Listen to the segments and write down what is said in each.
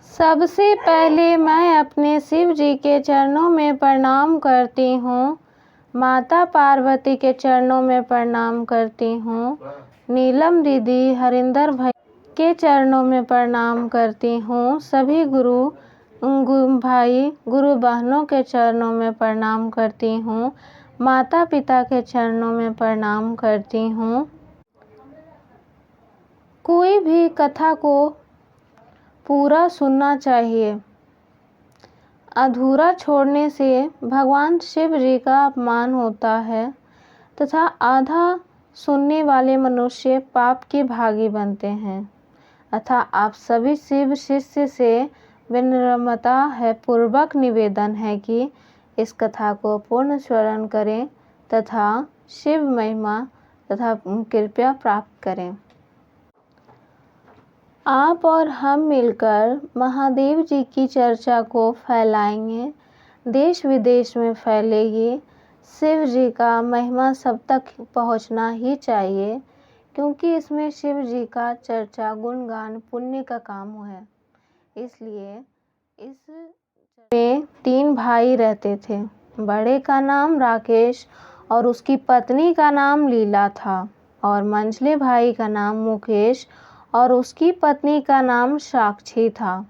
सबसे पहले मैं अपने शिव जी के चरणों में प्रणाम करती हूँ। माता पार्वती के चरणों में प्रणाम करती हूँ। नीलम दीदी, हरिंदर भाई के चरणों में प्रणाम करती हूँ। सभी गुरु भाई, गुरु बहनों के चरणों में प्रणाम करती हूँ। माता पिता के चरणों में प्रणाम करती हूँ। कोई भी कथा को पूरा सुनना चाहिए। अधूरा छोड़ने से भगवान शिव जी का अपमान होता है तथा आधा सुनने वाले मनुष्य पाप के भागी बनते हैं। अतः आप सभी शिव शिष्य से विनम्रता है पूर्वक निवेदन है कि इस कथा को पूर्ण श्रवण करें तथा शिव महिमा तथा कृपया प्राप्त करें। आप और हम मिलकर महादेव जी की चर्चा को फैलाएंगे, देश विदेश में फैलेगी। शिव जी का महिमा सब तक पहुंचना ही चाहिए, क्योंकि इसमें शिव जी का चर्चा, गुणगान, पुण्य का काम है। इसलिए इस में 3 भाई रहते थे। बड़े का नाम राकेश और उसकी पत्नी का नाम लीला था, और मंझले भाई का नाम मुकेश और उसकी पत्नी का नाम साक्षी था।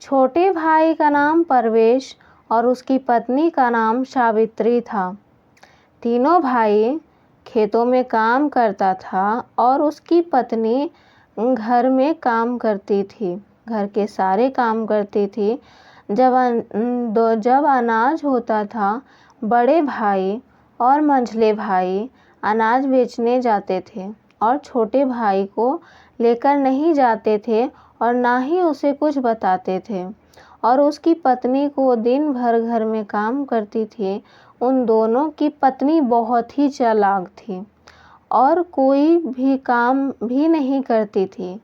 छोटे भाई का नाम परवेश और उसकी पत्नी का नाम सावित्री था। तीनों भाई खेतों में काम करता था और उसकी पत्नी घर में काम करती थी, घर के सारे काम करती थी। जब अनाज होता था, बड़े भाई और मंझले भाई अनाज बेचने जाते थे और छोटे भाई को लेकर नहीं जाते थे और ना ही उसे कुछ बताते थे। और उसकी पत्नी को दिन भर घर में काम करती थी। उन दोनों की पत्नी बहुत ही चालाक थी और कोई भी काम भी नहीं करती थी,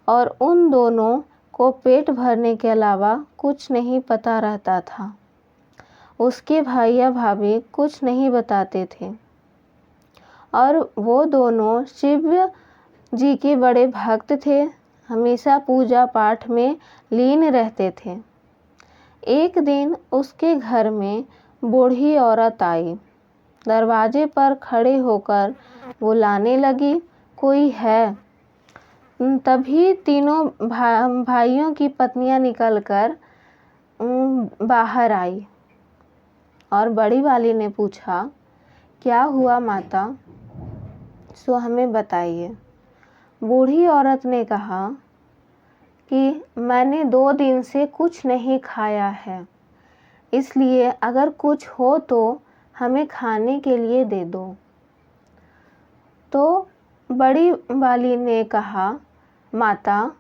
और उन दोनों को पेट भरने के अलावा कुछ नहीं पता रहता था। उसके भैया भाभी कुछ नहीं बताते थे और वो दोनों शिव जी के बड़े भक्त थे, हमेशा पूजा पाठ में लीन रहते थे। एक दिन उसके घर में बूढ़ी औरत आई। दरवाजे पर खड़े होकर बुलाने लगी, कोई है? तभी तीनों भाइयों की पत्नियां निकलकर बाहर आई और बड़ी वाली ने पूछा, क्या हुआ माता, सो हमें बताइए। बूढ़ी औरत ने कहा कि मैंने 2 दिन से कुछ नहीं खाया है, इसलिए अगर कुछ हो तो हमें खाने के लिए दे दो। तो बड़ी वाली ने कहा, माता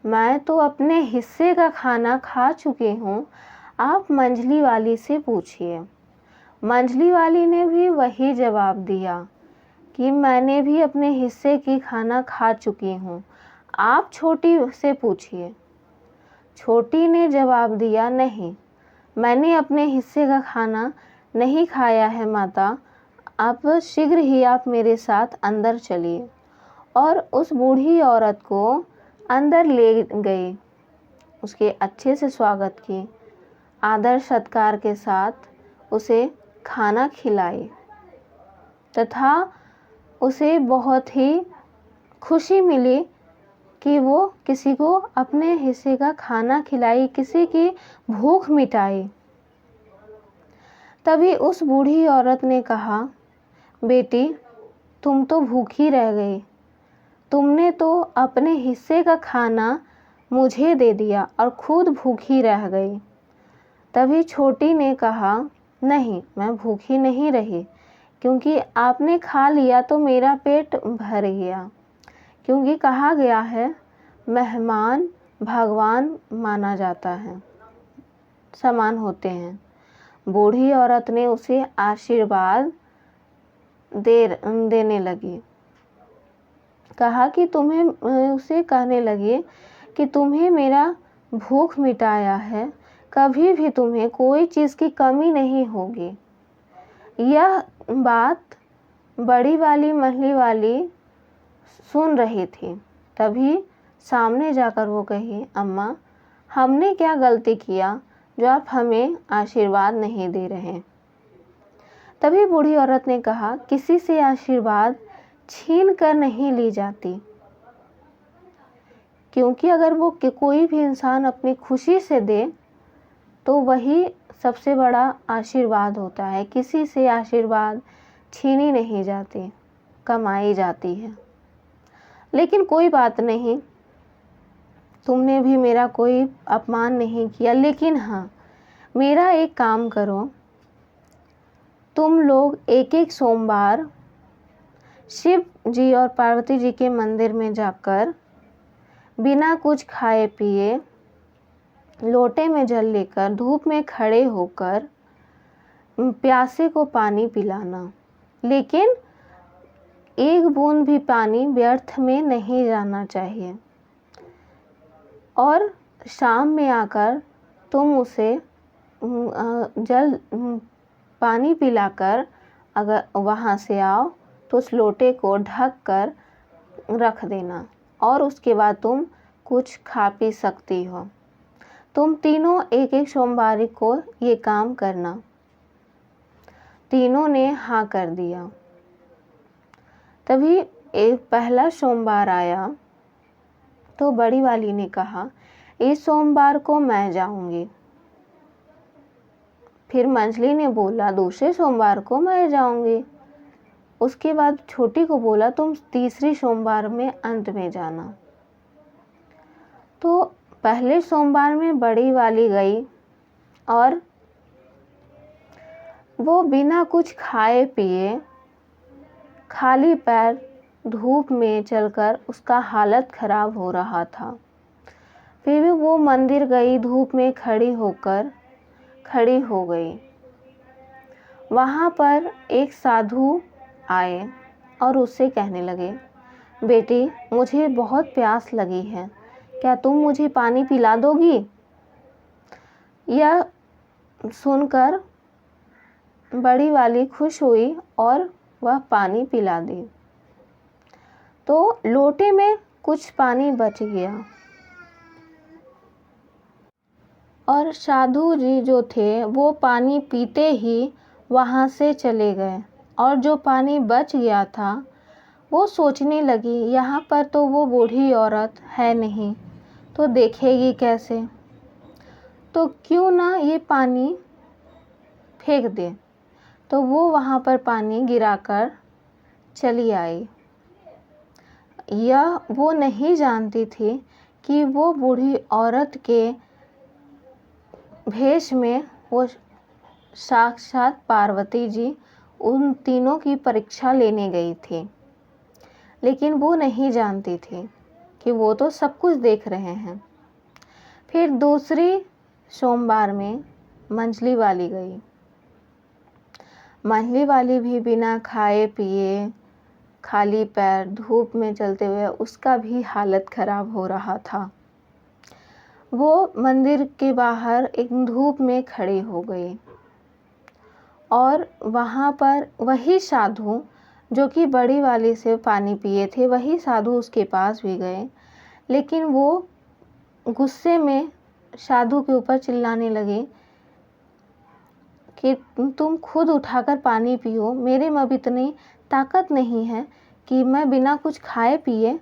मैं तो अपने हिस्से का खाना खा चुकी हूँ, आप मंझली वाली से पूछिए। मंझली वाली ने भी वही जवाब दिया कि मैंने भी अपने हिस्से की खाना खा चुकी हूँ, आप छोटी से पूछिए। छोटी ने जवाब दिया, नहीं, मैंने अपने हिस्से का खाना नहीं खाया है माता, आप शीघ्र ही आप मेरे साथ अंदर चलिए। और उस बूढ़ी औरत को अंदर ले गई, उसके अच्छे से स्वागत की, आदर सत्कार के साथ उसे खाना खिलाई तथा उसे बहुत ही खुशी मिली कि वो किसी को अपने हिस्से का खाना खिलाई, किसी की भूख मिटाई। तभी उस बूढ़ी औरत ने कहा, बेटी तुम तो भूखी रह गई, तुमने तो अपने हिस्से का खाना मुझे दे दिया और खुद भूखी रह गई। तभी छोटी ने कहा, नहीं, मैं भूखी नहीं रही, क्योंकि आपने खा लिया तो मेरा पेट भर गया। क्योंकि कहा गया है, मेहमान भगवान माना जाता है, समान होते हैं। बूढ़ी औरत ने उसे आशीर्वाद देने लगी, कहा कि उसे कहने लगी कि तुम्हें मेरा भूख मिटाया है, कभी भी तुम्हें कोई चीज़ की कमी नहीं होगी। यह बात बड़ी वाली मंझली वाली सुन रही थी। तभी सामने जाकर वो कही, अम्मा हमने क्या गलती किया जो आप हमें आशीर्वाद नहीं दे रहे। तभी बूढ़ी औरत ने कहा, किसी से आशीर्वाद छीन कर नहीं ली जाती, क्योंकि अगर वो कोई भी इंसान अपनी खुशी से दे तो वही सबसे बड़ा आशीर्वाद होता है। किसी से आशीर्वाद छीनी नहीं जाती, कमाई जाती है। लेकिन कोई बात नहीं, तुमने भी मेरा कोई अपमान नहीं किया। लेकिन हाँ, मेरा एक काम करो, तुम लोग एक एक सोमवार शिव जी और पार्वती जी के मंदिर में जाकर बिना कुछ खाए पिए लोटे में जल लेकर धूप में खड़े होकर प्यासे को पानी पिलाना। लेकिन एक बूंद भी पानी व्यर्थ में नहीं जाना चाहिए। और शाम में आकर तुम उसे पानी पिलाकर अगर वहाँ से आओ तो उस लोटे को ढक कर रख देना और उसके बाद तुम कुछ खा पी सकती हो। तुम तीनों एक एक सोमवार को ये काम करना। तीनों ने हाँ कर दिया। तभी एक पहला सोमवार आया तो बड़ी वाली ने कहा, इस सोमवार को मैं जाऊंगी। फिर मंझली ने बोला, दूसरे सोमवार को मैं जाऊंगी। उसके बाद छोटी को बोला, तुम तीसरी सोमवार में अंत में जाना। तो पहले सोमवार में बड़ी वाली गई और वो बिना कुछ खाए पिए खाली पैर धूप में चलकर उसका हालत खराब हो रहा था। फिर भी वो मंदिर गई, धूप में खड़ी हो गई। वहाँ पर एक साधु आए और उससे कहने लगे, बेटी मुझे बहुत प्यास लगी है, क्या तुम मुझे पानी पिला दोगी? यह सुनकर बड़ी वाली खुश हुई और वह पानी पिला दी। तो लोटे में कुछ पानी बच गया और साधु जी जो थे वो पानी पीते ही वहाँ से चले गए। और जो पानी बच गया था वो सोचने लगी, यहाँ पर तो वो बूढ़ी औरत है नहीं, तो देखेगी कैसे, तो क्यों ना ये पानी फेंक दे। तो वो वहाँ पर पानी गिराकर चली आई। यह वो नहीं जानती थी कि वो बूढ़ी औरत के भेष में वो साक्षात पार्वती जी उन तीनों की परीक्षा लेने गई थी। लेकिन वो नहीं जानती थी कि वो तो सब कुछ देख रहे हैं। फिर दूसरी सोमवार में मंझली वाली गई। मंझली वाली भी बिना खाए पिए खाली पैर धूप में चलते हुए उसका भी हालत खराब हो रहा था। वो मंदिर के बाहर एक धूप में खड़ी हो गई और वहाँ पर वही साधु जो कि बड़ी वाली से पानी पिए थे, वही साधु उसके पास भी गए। लेकिन वो गुस्से में साधु के ऊपर चिल्लाने लगे कि तुम खुद उठाकर पानी पियो, मेरे में अब इतनी ताकत नहीं है कि मैं बिना कुछ खाए पिए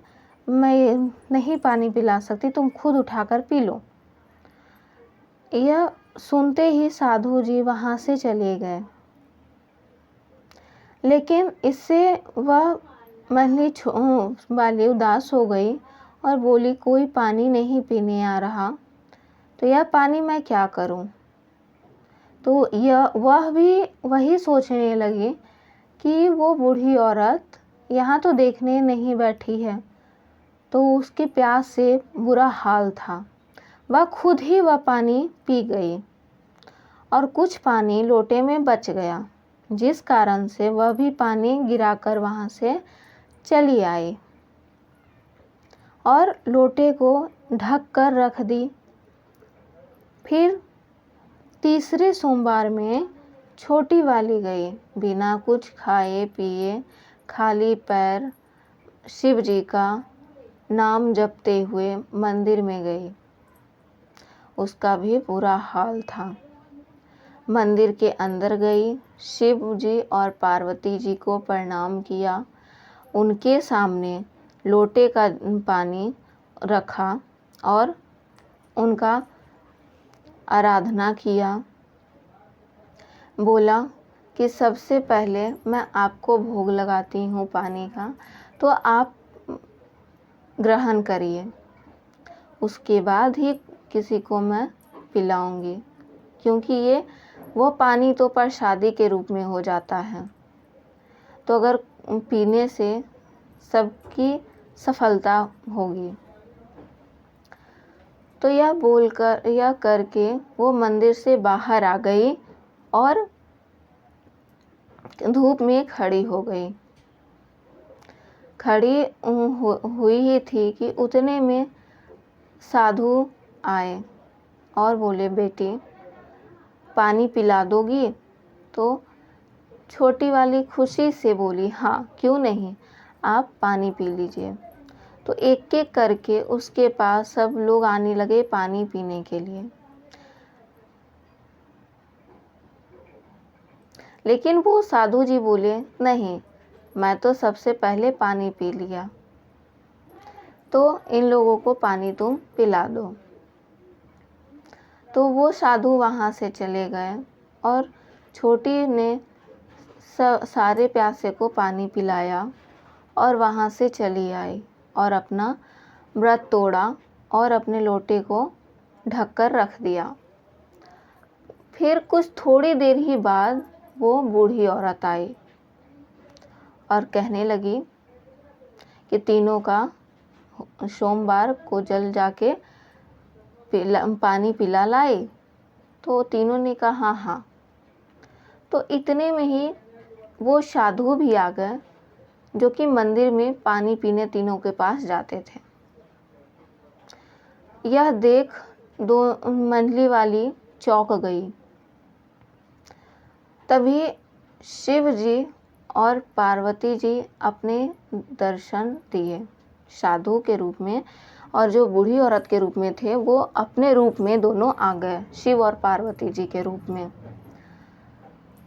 मैं नहीं पानी पिला सकती, तुम खुद उठाकर पी लो। यह सुनते ही साधु जी वहाँ से चले गए। लेकिन इससे वह मंझली वाली उदास हो गई और बोली, कोई पानी नहीं पीने आ रहा, तो यह पानी मैं क्या करूं। तो वह भी वही सोचने लगी कि वो बूढ़ी औरत यहाँ तो देखने नहीं बैठी है, तो उसके प्यास से बुरा हाल था। वह खुद ही वह पानी पी गई और कुछ पानी लोटे में बच गया, जिस कारण से वह भी पानी गिराकर वहाँ से चली आई और लोटे को ढक कर रख दी। फिर तीसरे सोमवार में छोटी वाली गई, बिना कुछ खाए पिए खाली पैर शिव जी का नाम जपते हुए मंदिर में गई। उसका भी बुरा हाल था। मंदिर के अंदर गई, शिव जी और पार्वती जी को प्रणाम किया, उनके सामने लोटे का पानी रखा और उनका आराधना किया। बोला कि सबसे पहले मैं आपको भोग लगाती हूँ पानी का, तो आप ग्रहण करिए, उसके बाद ही किसी को मैं पिलाऊंगी, क्योंकि ये वो पानी तो प्रसादी के रूप में हो जाता है, तो अगर पीने से सबकी सफलता होगी। तो यह करके वो मंदिर से बाहर आ गई और धूप में खड़ी हो गई। खड़ी हुई ही थी कि उतने में साधु आए और बोले, बेटी पानी पिला दोगी? तो छोटी वाली खुशी से बोली, हाँ क्यों नहीं, आप पानी पी लीजिए। तो एक एक करके उसके पास सब लोग आने लगे पानी पीने के लिए, लेकिन वो साधु जी बोले, नहीं मैं तो सबसे पहले पानी पी लिया, तो इन लोगों को पानी तुम पिला दो। तो वो साधु वहाँ से चले गए और छोटी ने सारे प्यासे को पानी पिलाया और वहाँ से चली आई और अपना व्रत तोड़ा और अपने लोटे को ढककर रख दिया। फिर कुछ थोड़ी देर ही बाद वो बूढ़ी औरत आई और कहने लगी कि तीनों का सोमवार को जल जाके पानी पिला लाई। तो तीनों ने कहा हाँ। तो इतने में ही वो साधु भी आ गए जो कि मंदिर में पानी पीने तीनों के पास जाते थे। यह देख दो मंझली वाली चौंक गई। तभी शिव जी और पार्वती जी अपने दर्शन दिए साधु के रूप में, और जो बूढ़ी औरत के रूप में थे वो अपने रूप में दोनों आ गए, शिव और पार्वती जी के रूप में।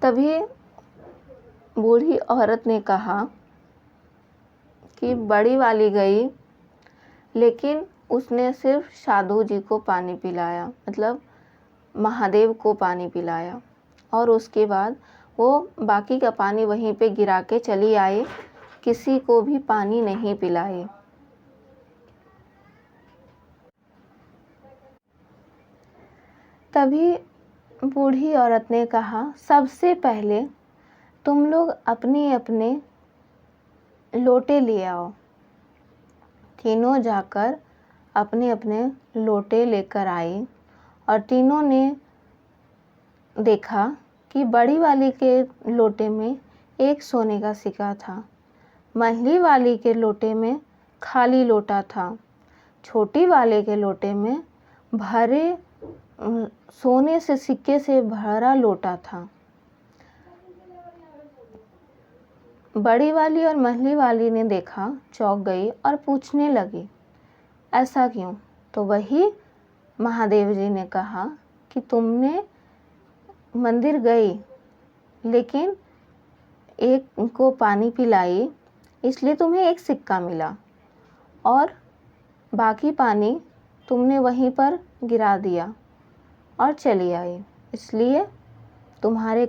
तभी बूढ़ी औरत ने कहा कि बड़ी वाली गई, लेकिन उसने सिर्फ साधु जी को पानी पिलाया, मतलब महादेव को पानी पिलाया, और उसके बाद वो बाकी का पानी वहीं पे गिरा के चली आई, किसी को भी पानी नहीं पिलाई। तभी बूढ़ी औरत ने कहा, सबसे पहले तुम लोग अपने अपने लोटे ले आओ। तीनों जाकर अपने अपने लोटे लेकर आई और तीनों ने देखा कि बड़ी वाली के लोटे में एक सोने का सिक्का था, मंझली वाली के लोटे में खाली लोटा था, छोटी वाले के लोटे में भरे सोने से सिक्के से भरा लोटा था। बड़ी वाली और मंझली वाली ने देखा, चौंक गई और पूछने लगी, ऐसा क्यों? तो वही महादेव जी ने कहा कि तुमने मंदिर गई लेकिन एक को पानी पिलाई, इसलिए तुम्हें एक सिक्का मिला और बाकी पानी तुमने वहीं पर गिरा दिया और चली आई, इसलिए तुम्हारे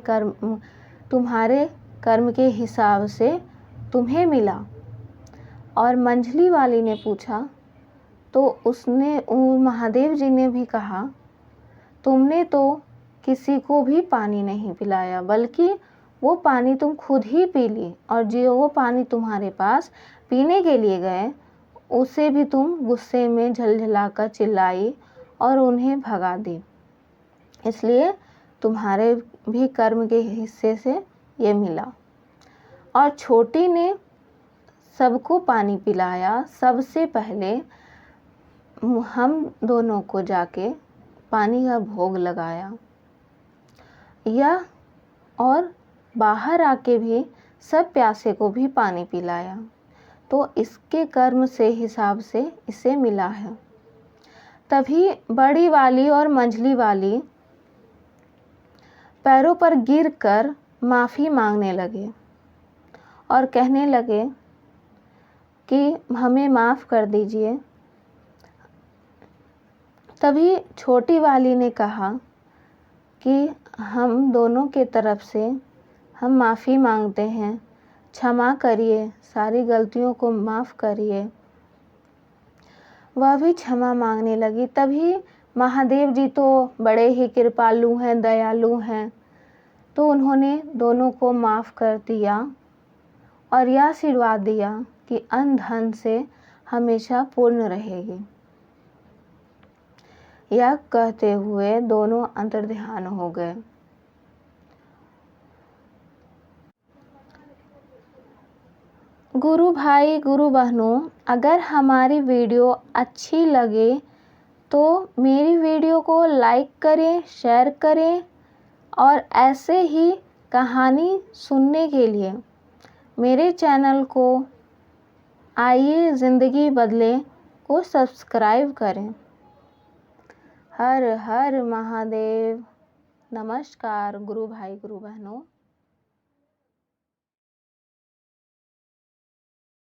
कर्म के हिसाब से तुम्हें मिला। और मंझली वाली ने पूछा तो उसने महादेव जी ने भी कहा, तुमने तो किसी को भी पानी नहीं पिलाया, बल्कि वो पानी तुम खुद ही पी ली, और जो वो पानी तुम्हारे पास पीने के लिए गए उसे भी तुम गुस्से में झलझलाकर चिल्लाई और उन्हें भगा दी, इसलिए तुम्हारे भी कर्म के हिस्से से ये मिला। और छोटी ने सबको पानी पिलाया, सबसे पहले हम दोनों को जाके पानी का भोग लगाया, यह और बाहर आके भी सब प्यासे को भी पानी पिलाया, तो इसके कर्म से हिसाब से इसे मिला है। तभी बड़ी वाली और मंझली वाली पैरों पर गिरकर माफ़ी मांगने लगे और कहने लगे कि हमें माफ़ कर दीजिए। तभी छोटी वाली ने कहा कि हम दोनों के तरफ से हम माफ़ी मांगते हैं, क्षमा करिए, सारी गलतियों को माफ़ करिए। वह भी क्षमा मांगने लगी। तभी महादेव जी तो बड़े ही कृपालु हैं, दयालु हैं, तो उन्होंने दोनों को माफ़ कर दिया और यह आशीर्वाद दिया कि अन्न धन से हमेशा पूर्ण रहेगी। यह कहते हुए दोनों अंतर्ध्यान हो गए। गुरु भाई, गुरु बहनों, अगर हमारी वीडियो अच्छी लगे तो मेरी वीडियो को लाइक करें, शेयर करें और ऐसे ही कहानी सुनने के लिए मेरे चैनल को आइए ज़िंदगी बदले को सब्सक्राइब करें। हर हर महादेव। नमस्कार गुरु भाई, गुरु बहनों।